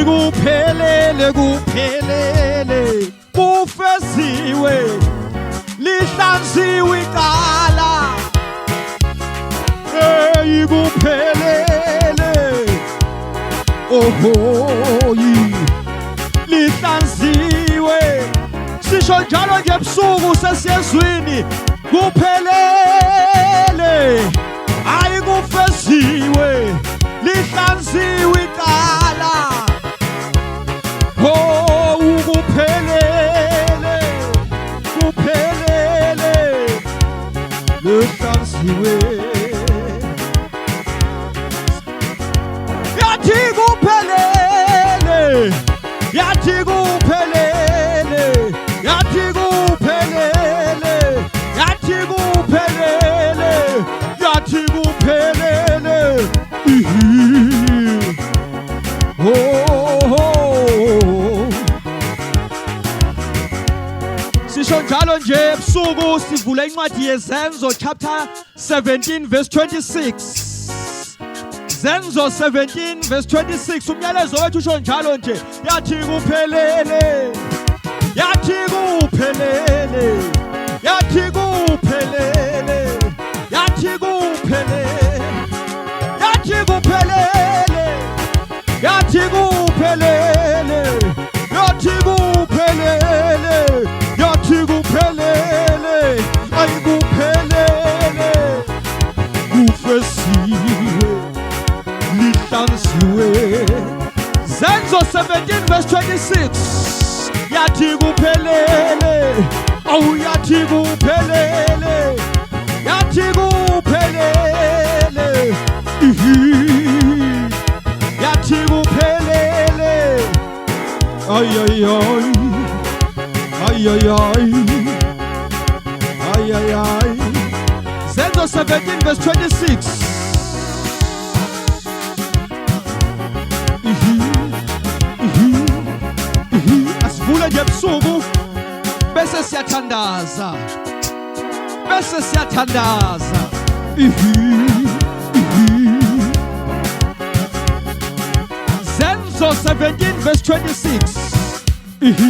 kuphelele kuphelele kufesiwe lihlanziwe icala kuphelele ohoyi lihlanziwe sisho njalo nje ebusuku sesiyezwini kuphelele hayi kufesiwe lihlanziwe icala kuphelele kuphelele lihlanziwe yathi kuphelele yathi kuphelele yathi kuphelele yathi kuphelele yathi kuphelele sisho njalo nje ebusuku sivula incwadi yezenzo chapter 17 verse 26 Zenzo 17 verse 26 umyalezo wethu usho njalo nje yathi kuphelele yathi kuphelele yathi kuphelele yathi kuphelele yathi kuphelele yathi kuphelele yathi kuphelele yathi kuphelele ay kuphelele kufesiwe lihlanziwe Zenzo 17 verse 26 yathi kuphelele awu yathi kuphelele yathi kuphelele yathi kuphelele ay ay ay ay ay ay ay ay Zenzo 17 verse 26 asivule nje ebusuku bese siyathandaza Zenzo 17 verse 26